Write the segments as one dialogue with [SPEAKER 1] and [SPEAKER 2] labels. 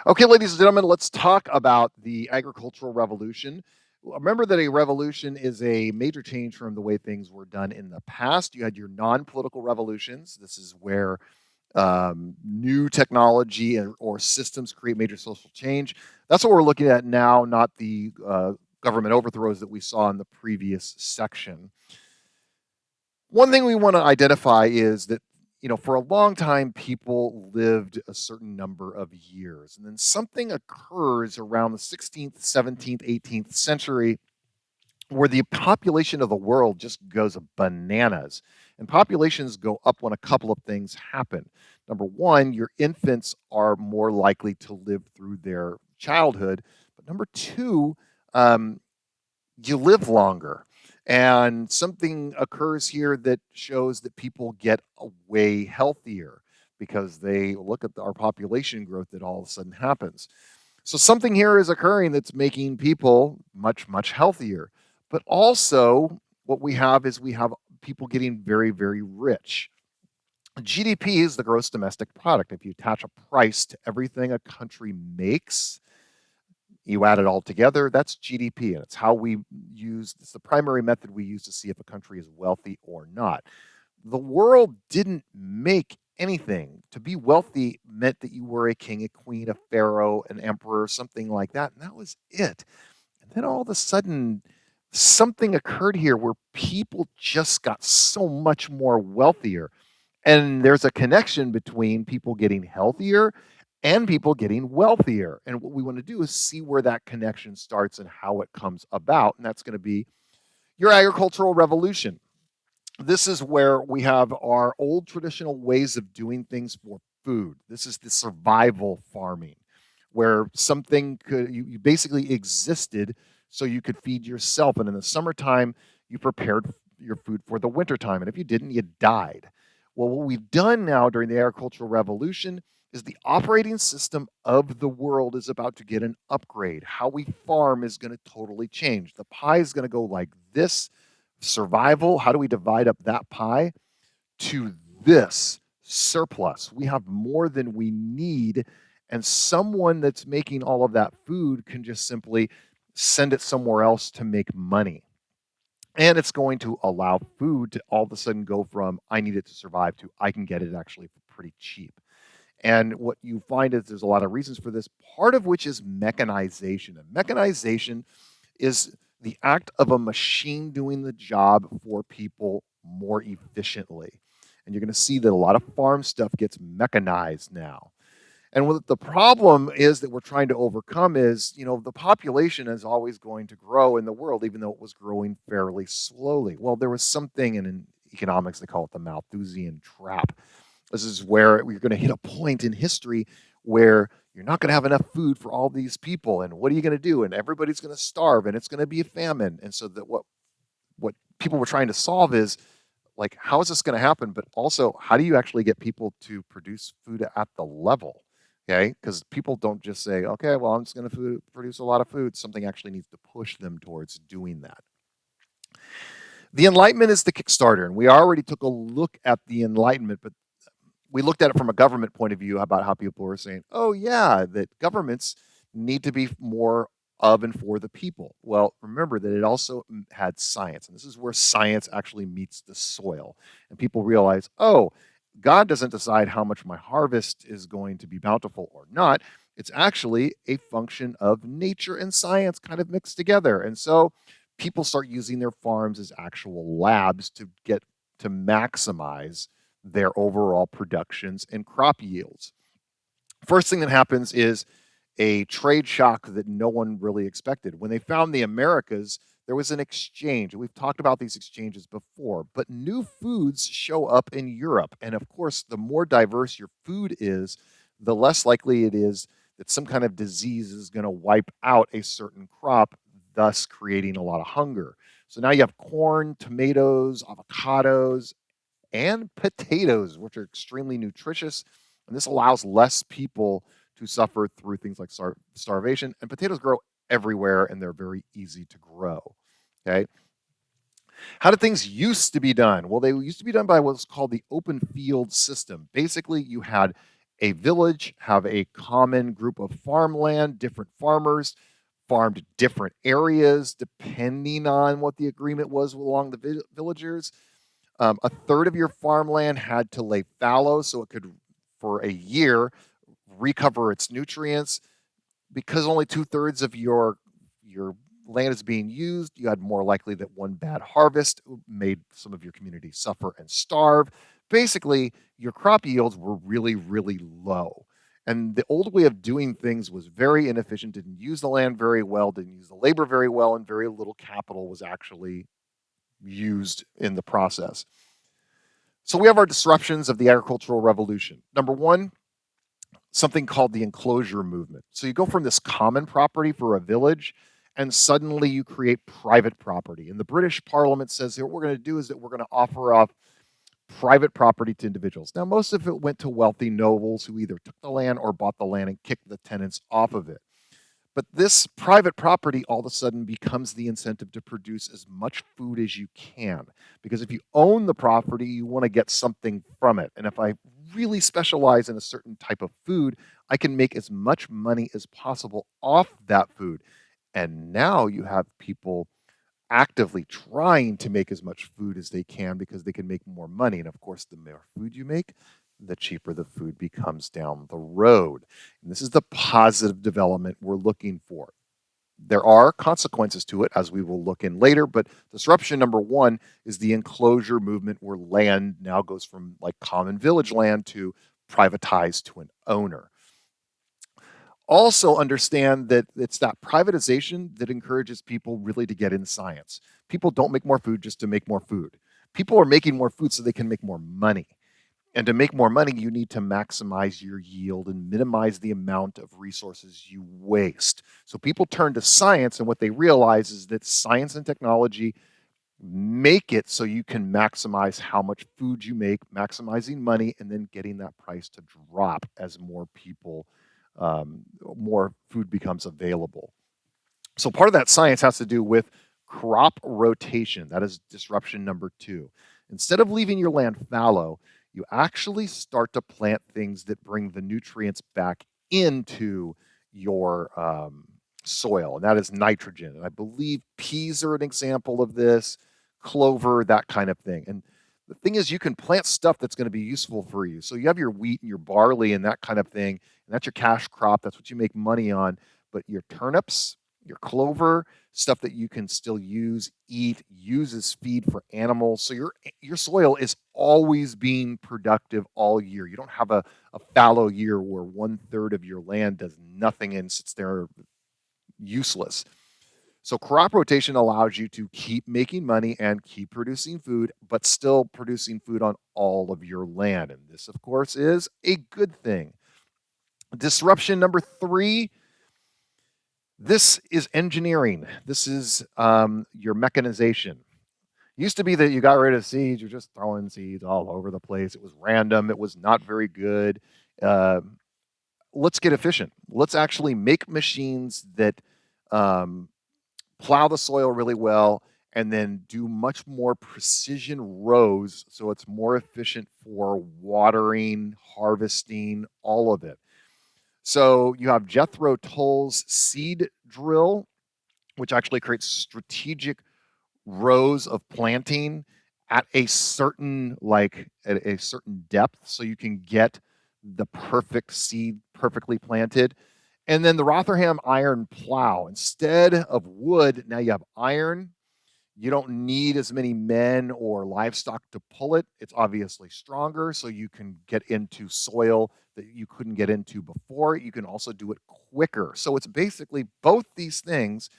[SPEAKER 1] Okay, ladies and gentlemen, let's talk about the agricultural revolution. Remember that a revolution is a major change from the way things were done in the past. You had your non political revolutions. This is where new technology or systems create major social change. That's what we're looking at now, not the government overthrows that we saw in the previous section. One thing we want to identify is that, for a long time, people lived a certain number of years. And then something occurs around the 16th, 17th, 18th century where the population of the world just goes bananas. And populations go up when a couple of things happen. Number one, your infants are more likely to live through their childhood. But number two, um, you live longer. And something occurs here that shows that people get way healthier because they look at our population growth that all of a sudden happens. So something here is occurring that's making people much, much healthier. But also, what we have is we have people getting very, very rich. GDP is the gross domestic product. If you attach a price to everything a country makes, you add it all together, that's GDP, and it's how we use, it's the primary method we use to see if a country is wealthy or not. The world didn't make anything. To be wealthy meant that you were a king, a queen, a pharaoh, an emperor, something like that, and that was it. And then all of a sudden, something occurred here where people just got so much more wealthier. And there's a connection between people getting healthier and people getting wealthier. And what we want to do is see where that connection starts and how it comes about. And that's going to be your agricultural revolution. This is where we have our old traditional ways of doing things for food. This is the survival farming, where something you basically existed so you could feed yourself. And in the summertime, you prepared your food for the wintertime. And if you didn't, you died. Well, what we've done now during the agricultural revolution is the operating system of the world is about to get an upgrade. How we farm is going to totally change. The pie is going to go like this: survival. How do we divide up that pie? To this: surplus. We have more than we need. And someone that's making all of that food can just simply send it somewhere else to make money. And it's going to allow food to all of a sudden go from I need it to survive to I can get it actually for pretty cheap. And what you find is there's a lot of reasons for this, part of which is mechanization. And mechanization is the act of a machine doing the job for people more efficiently. And you're going to see that a lot of farm stuff gets mechanized now. And what the problem is that we're trying to overcome is, the population is always going to grow in the world, even though it was growing fairly slowly. Well, there was something in economics, they call it the Malthusian trap. This is where we're going to hit a point in history where you're not going to have enough food for all these people. And what are you going to do? And everybody's going to starve and it's going to be a famine. And so that what people were trying to solve is like, how is this going to happen? But also, how do you actually get people to produce food at the level? Okay, because people don't just say, okay, well, I'm just going to produce a lot of food. Something actually needs to push them towards doing that. The Enlightenment is the Kickstarter, and we already took a look at the Enlightenment, but we looked at it from a government point of view about how people were saying, oh, yeah, that governments need to be more of and for the people. Well, remember that it also had science, and this is where science actually meets the soil. And people realize, oh, God doesn't decide how much my harvest is going to be bountiful or not. It's actually a function of nature and science kind of mixed together. And so people start using their farms as actual labs to get to maximize their overall productions and crop yields. First thing that happens is a trade shock that no one really expected. When they found the Americas, there was an exchange. We've talked about these exchanges before, but new foods show up in Europe. And of course, the more diverse your food is, the less likely it is that some kind of disease is going to wipe out a certain crop, thus creating a lot of hunger. So now you have corn, tomatoes, avocados, and potatoes, which are extremely nutritious. And this allows less people to suffer through things like starvation. And potatoes grow everywhere and they're very easy to grow. Okay. How did things used to be done? Well, they used to be done by what's called the open field system. Basically, you had a village have a common group of farmland, different farmers farmed different areas depending on what the agreement was along the villagers. A third of your farmland had to lay fallow so it could, for a year, recover its nutrients. Because only two-thirds of your land is being used, you had more likely that one bad harvest made some of your community suffer and starve. Basically, your crop yields were really, really low. And the old way of doing things was very inefficient, didn't use the land very well, didn't use the labor very well, and very little capital was actually used in the process. So we have our disruptions of the agricultural revolution. Number one, something called the enclosure movement. So you go from this common property for a village, and suddenly you create private property. And the British Parliament says what we're going to do is that we're going to offer up private property to individuals. Now, most of it went to wealthy nobles who either took the land or bought the land and kicked the tenants off of it. But this private property all of a sudden becomes the incentive to produce as much food as you can. Because if you own the property, you want to get something from it. And if I really specialize in a certain type of food, I can make as much money as possible off that food. And now you have people actively trying to make as much food as they can because they can make more money. And of course, the more food you make, the cheaper the food becomes down the road. And this is the positive development we're looking for. There are consequences to it, as we will look in later, but disruption number one is the enclosure movement, where land now goes from like common village land to privatized to an owner. Also understand that it's that privatization that encourages people really to get in science. People don't make more food just to make more food. People are making more food so they can make more money. And to make more money, you need to maximize your yield and minimize the amount of resources you waste. So people turn to science, and what they realize is that science and technology make it so you can maximize how much food you make, maximizing money, and then getting that price to drop as more people, more food becomes available. So part of that science has to do with crop rotation. That is disruption number two. Instead of leaving your land fallow, you actually start to plant things that bring the nutrients back into your soil, and that is nitrogen. And I believe peas are an example of this, clover, that kind of thing. And the thing is, you can plant stuff that's going to be useful for you. So you have your wheat and your barley and that kind of thing, and that's your cash crop. That's what you make money on. But your turnips, your clover, stuff that you can still use, eat, use as feed for animals. So your soil is always being productive all year. You don't have a fallow year where 1/3 of your land does nothing and sits there useless. So crop rotation allows you to keep making money and keep producing food, but still producing food on all of your land. And this, of course, is a good thing. Disruption number three, this is engineering. This is your mechanization. It used to be that you got rid of seeds, you're just throwing seeds all over the place. It was random, it was not very good. Let's get efficient. Let's actually make machines that plow the soil really well and then do much more precision rows so it's more efficient for watering, harvesting, all of it. So you have Jethro Tull's seed drill, which actually creates strategic rows of planting at a certain depth so you can get the perfect seed perfectly planted. And then the Rotherham iron plow, instead of wood, now you have iron. You don't need as many men or livestock to pull it. It's obviously stronger, so you can get into soil that you couldn't get into before. You can also do it quicker. So it's basically both these things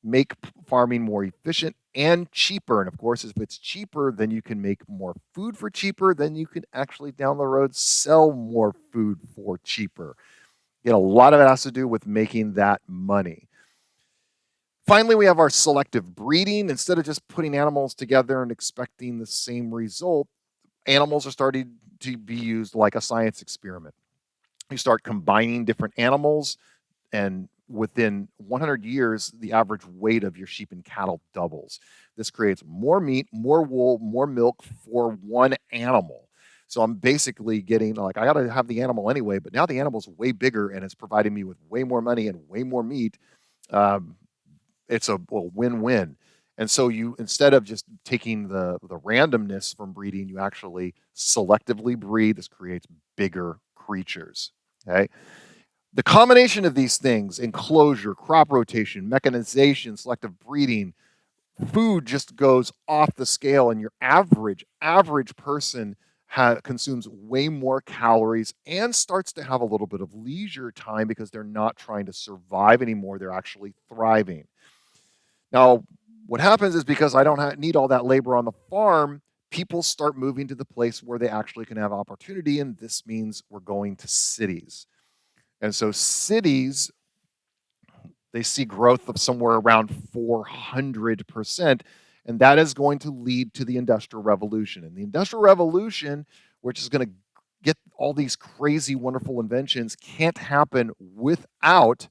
[SPEAKER 1] make farming more efficient and cheaper. And of course, if it's cheaper, then you can make more food for cheaper. Then you can actually down the road sell more food for cheaper. A lot of it has to do with making that money. Finally, we have our selective breeding. Instead of just putting animals together and expecting the same result, animals are starting to be used like a science experiment. You start combining different animals, and within 100 years, the average weight of your sheep and cattle doubles. This creates more meat, more wool, more milk for one animal. So I'm basically getting like, I got to have the animal anyway, but now the animal's way bigger and it's providing me with way more money and way more meat. Um, it's a win-win. And so you, instead of just taking the randomness from breeding, you actually selectively breed. This creates bigger creatures. Okay. The combination of these things, enclosure, crop rotation, mechanization, selective breeding, food just goes off the scale, and your average person consumes way more calories and starts to have a little bit of leisure time because they're not trying to survive anymore. They're actually thriving. Now, what happens is because I don't need all that labor on the farm, people start moving to the place where they actually can have opportunity, and this means we're going to cities. And so cities, they see growth of somewhere around 400%, and that is going to lead to the Industrial Revolution. And the Industrial Revolution, which is going to get all these crazy, wonderful inventions, can't happen without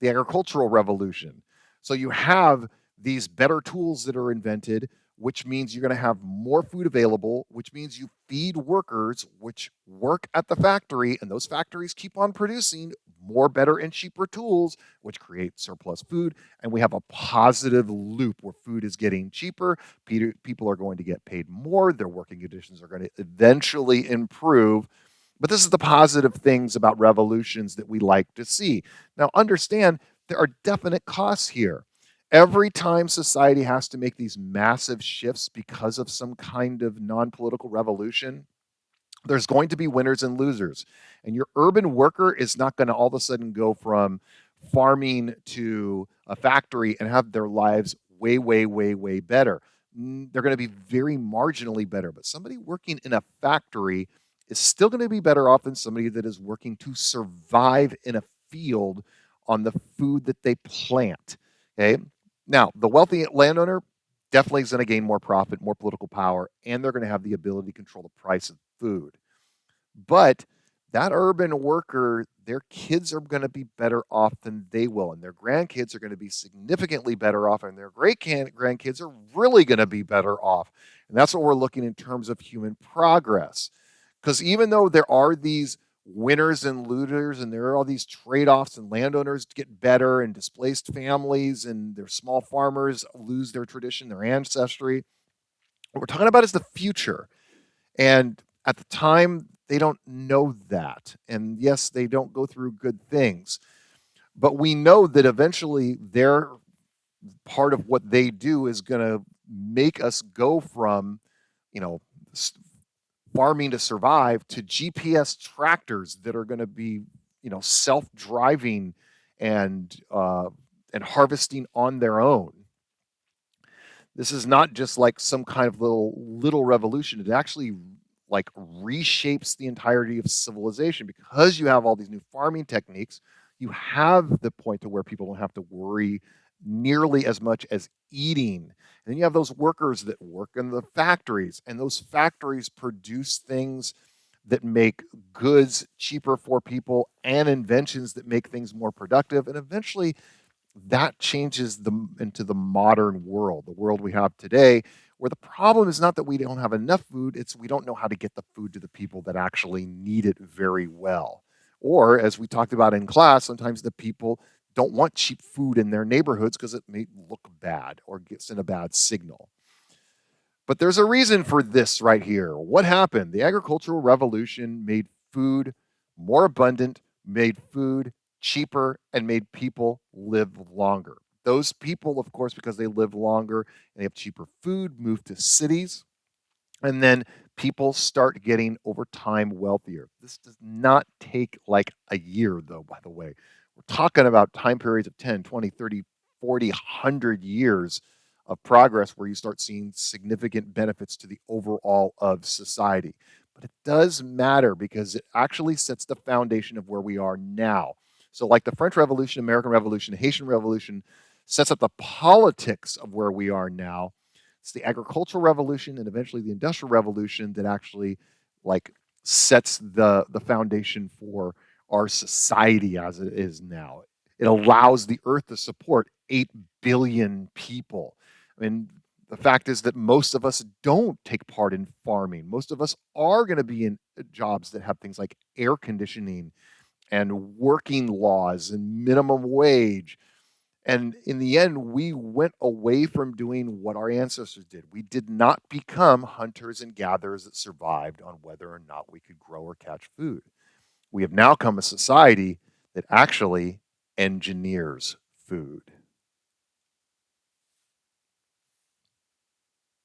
[SPEAKER 1] the Agricultural Revolution. So you have these better tools that are invented, which means you're going to have more food available, which means you feed workers, which work at the factory, and those factories keep on producing more, better, and cheaper tools, which create surplus food. And we have a positive loop where food is getting cheaper. People are going to get paid more. Their working conditions are going to eventually improve. But this is the positive things about revolutions that we like to see. Now, understand there are definite costs here. Every time society has to make these massive shifts because of some kind of non-political revolution, there's going to be winners and losers. And your urban worker is not going to all of a sudden go from farming to a factory and have their lives way, way, way, way better. They're going to be very marginally better. But somebody working in a factory is still going to be better off than somebody that is working to survive in a field on the food that they plant. Okay. Now, the wealthy landowner definitely is going to gain more profit, more political power, and they're going to have the ability to control the price of food. But that urban worker, their kids are going to be better off than they will, and their grandkids are going to be significantly better off, and their great grandkids are really going to be better off. And that's what we're looking in terms of human progress. Because even though there are these winners and losers, and there are all these trade-offs, and landowners get better, and displaced families and their small farmers lose their tradition, their ancestry, what we're talking about is the future. And at the time, they don't know that. And yes, they don't go through good things. But we know that eventually their part of what they do is going to make us go from, you know, farming to survive to GPS tractors that are going to be, self-driving and and harvesting on their own. This is not just like some kind of little revolution. It actually like reshapes the entirety of civilization because you have all these new farming techniques. You have the point to where people don't have to worry nearly as much as eating. And then you have those workers that work in the factories, and those factories produce things that make goods cheaper for people and inventions that make things more productive. And eventually that changes into the modern world, the world we have today, where the problem is not that we don't have enough food, it's we don't know how to get the food to the people that actually need it very well. Or, as we talked about in class, sometimes the people don't want cheap food in their neighborhoods because it may look bad or gets in a bad signal. But there's a reason for this right here. What happened? The agricultural revolution made food more abundant, made food cheaper, and made people live longer. Those people, of course, because they live longer and they have cheaper food, move to cities. And then people start getting over time wealthier. This does not take like a year, though, by the way. We're talking about time periods of 10, 20, 30, 40, 100 years of progress where you start seeing significant benefits to the overall of society. But it does matter because it actually sets the foundation of where we are now. So, like the French Revolution, American Revolution, Haitian Revolution sets up the politics of where we are now. It's the agricultural revolution and eventually the industrial revolution that actually like sets the foundation for our society as it is now. It allows the earth to support 8 billion people. I mean, The fact is that most of us don't take part in farming. Most of us are going to be in jobs that have things like air conditioning and working laws and minimum wage. And in the end, we went away from doing what our ancestors did. We did not become hunters and gatherers that survived on whether or not we could grow or catch food. We have now come a society that actually engineers food.